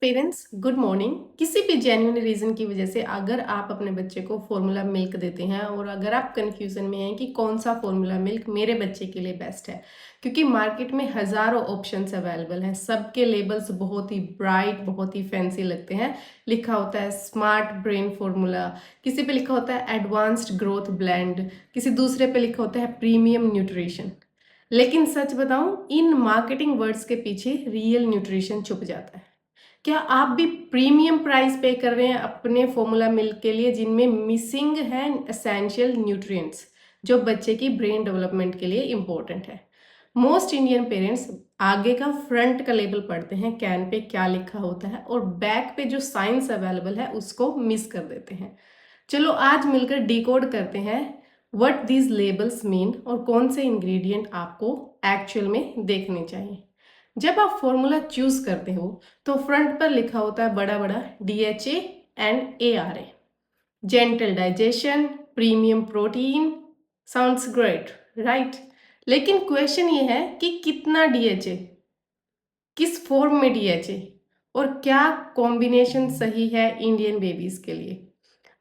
Parents good morning. किसी भी genuine reason की वजह से अगर आप अपने बच्चे को फॉर्मूला मिल्क देते हैं और अगर आप कंफ्यूजन में हैं कि कौन सा फॉर्मूला मिल्क मेरे बच्चे के लिए बेस्ट है, क्योंकि मार्केट में हज़ारों ऑप्शंस अवेलेबल हैं। सबके लेबल्स बहुत ही ब्राइट, बहुत ही फैंसी लगते हैं। लिखा होता है स्मार्ट ब्रेन फॉर्मूला, किसी पे लिखा होता है एडवांस्ड ग्रोथ ब्लेंड, किसी दूसरे पे लिखा होता है प्रीमियम न्यूट्रिशन। लेकिन सच बताऊं, इन मार्केटिंग वर्ड्स के पीछे रियल न्यूट्रिशन छुप जाता है। क्या आप भी प्रीमियम प्राइस पे कर रहे हैं अपने फॉर्मूला मिल्क के लिए, जिनमें मिसिंग है एसेंशियल न्यूट्रिएंट्स जो बच्चे की ब्रेन डेवलपमेंट के लिए इंपॉर्टेंट है? मोस्ट इंडियन पेरेंट्स आगे का फ्रंट का लेबल पढ़ते हैं, कैन पे क्या लिखा होता है, और बैक पे जो साइंस अवेलेबल है उसको मिस कर देते हैं। चलो आज मिलकर डिकोड करते हैं व्हाट दीज लेबल्स मीन और कौन से इंग्रेडिएंट आपको एक्चुअल में देखने चाहिए। जब आप फॉर्मूला चूज करते हो तो फ्रंट पर लिखा होता है बड़ा बड़ा DHA and ARA, gentle digestion, premium protein. Sounds great, right? लेकिन क्वेश्चन ये है कि कितना DHA, किस फॉर्म में DHA, और क्या कॉम्बिनेशन सही है इंडियन बेबीज के लिए।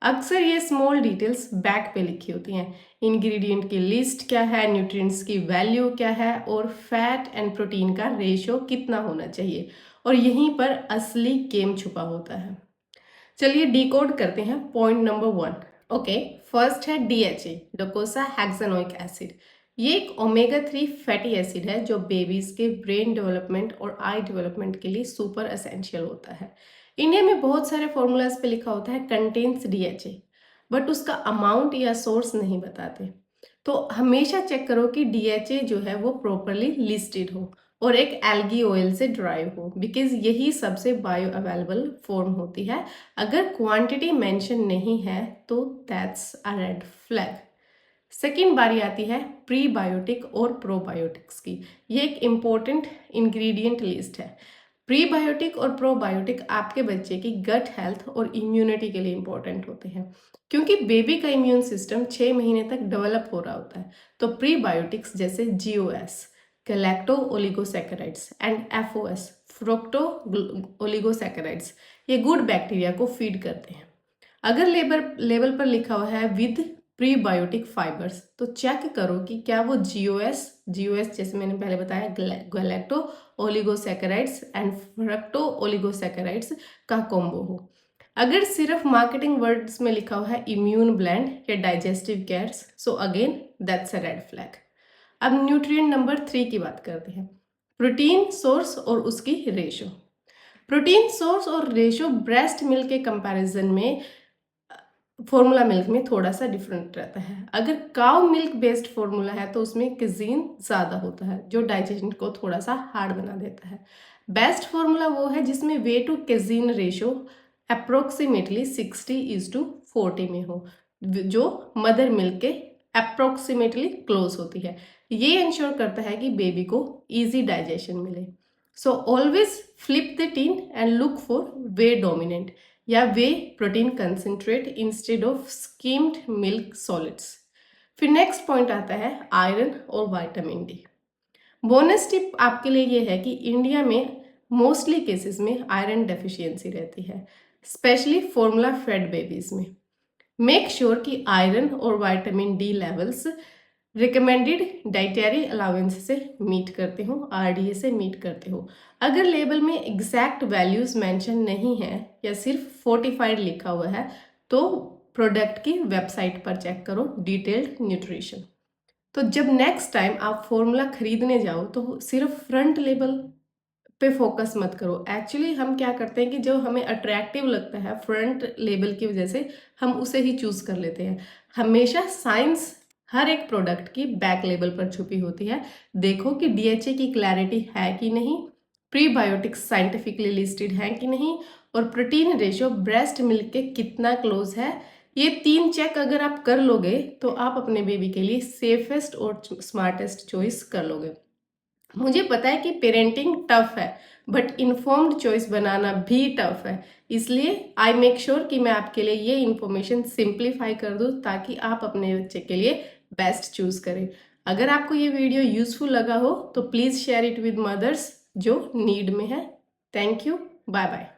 अक्सर ये स्मॉल डिटेल्स बैक पे लिखी होती हैं। इंग्रेडिएंट की लिस्ट क्या है, न्यूट्रिएंट्स की वैल्यू क्या है, और फैट एंड प्रोटीन का रेशियो कितना होना चाहिए। और यहीं पर असली गेम छुपा होता है। चलिए डिकोड करते हैं पॉइंट नंबर 1। ओके, फर्स्ट है DHA, डोकोसा हेक्सानोइक एसिड। ये एक ओमेगा 3 फैटी एसिड है जो बेबीज के ब्रेन डेवलपमेंट और आई डेवलपमेंट के लिए सुपर एसेंशियल होता है। इंडिया में बहुत सारे फॉर्मूलाज पे लिखा होता है कंटेन्स DHA, बट उसका अमाउंट या सोर्स नहीं बताते। तो हमेशा चेक करो कि DHA जो है वो प्रॉपरली लिस्टेड हो और एक एल्गी ऑयल से ड्राइव हो, बिकॉज यही सबसे बायो अवेलेबल फॉर्म होती है। अगर क्वांटिटी मेंशन नहीं है तो that's a red flag. Second बारी आती है प्रीबायोटिक और प्रोबायोटिक्स की। ये एक इम्पोर्टेंट इंग्रेडिएंट लिस्ट है। प्रीबायोटिक और प्रोबायोटिक आपके बच्चे की गट हेल्थ और इम्यूनिटी के लिए इंपॉर्टेंट होते हैं, क्योंकि बेबी का इम्यून सिस्टम 6 महीने तक डेवलप हो रहा होता है। तो प्रीबायोटिक्स जैसे GOS, galacto oligosaccharides, and FOS, fructo oligosaccharides, ये गुड बैक्टीरिया को फीड करते हैं। अगर लेबल पर लिखा हुआ है विद प्रीबायोटिक फाइबर्स, तो चेक करो कि क्या वो GOS जैसे मैंने पहले बताया galacto oligosaccharides and fructo oligosaccharides का कॉम्बो हो। अगर सिर्फ मार्केटिंग वर्ड्स में लिखा हुआ है इम्यून ब्लेंड या digestive cares, so again that's a red flag. अब न्यूट्रिएंट नंबर 3 की बात करते हैं, प्रोटीन सोर्स और उसकी रेशो। प्रोटीन सोर्स और रेशो ब्रेस्ट मिल्क के कंपैरिजन में फॉर्मूला मिल्क में थोड़ा सा डिफरेंट रहता है। अगर काउ मिल्क बेस्ड फॉर्मूला है तो उसमें किजीन ज़्यादा होता है जो डाइजेशन को थोड़ा सा हार्ड बना देता है। बेस्ट फॉर्मूला वो है जिसमें वे टू किजीन रेशो अप्रोक्सीमेटली 60:40 में हो, जो मदर मिल्क के अप्रोक्सीमेटली क्लोज होती है। ये इंश्योर करता है कि बेबी को ईजी डाइजेशन मिले। So always flip the tin and look for whey dominant या whey protein concentrate instead of skimmed milk solids. फिर नेक्स्ट पॉइंट आता है आयरन और विटामिन D। बोनस टिप आपके लिए ये है कि इंडिया में मोस्टली केसेस में आयरन डेफिशिएंसी रहती है, स्पेशली फॉर्मूला फेड बेबीज में। मेक श्योर कि आयरन और vitamin D levels recommended dietary allowance से मीट करते हो, RDA से मीट करते हो। अगर लेबल में एग्जैक्ट वैल्यूज मेंशन नहीं है या सिर्फ फोर्टिफाइड लिखा हुआ है तो प्रोडक्ट की वेबसाइट पर चेक करो डिटेल्ड न्यूट्रिशन। तो जब नेक्स्ट टाइम आप फॉर्मूला खरीदने जाओ तो सिर्फ फ्रंट लेबल पे फोकस मत करो। एक्चुअली हम क्या करते हैं कि जो हमें अट्रैक्टिव लगता है फ्रंट लेबल की वजह से हम उसे ही चूज कर लेते हैं। हमेशा साइंस हर एक प्रोडक्ट की बैक लेबल पर छुपी होती है। देखो कि DHA की क्लैरिटी है कि नहीं, प्रीबायोटिक्स साइंटिफिकली लिस्टेड है कि नहीं, और प्रोटीन रेशियो ब्रेस्ट मिल्क के कितना क्लोज है। ये 3 चेक अगर आप कर लोगे तो आप अपने बेबी के लिए सेफेस्ट और स्मार्टेस्ट चॉइस कर लोगे। मुझे पता है कि पेरेंटिंग टफ है, बट इन्फॉर्म्ड चॉइस बनाना भी टफ है। इसलिए आई मेक श्योर कि मैं आपके लिए ये इन्फॉर्मेशन सिंप्लीफाई कर दूँ ताकि आप अपने बच्चे के लिए बेस्ट चूज करें। अगर आपको ये वीडियो यूजफुल लगा हो तो please share it with mothers जो नीड में है। Thank you, bye bye.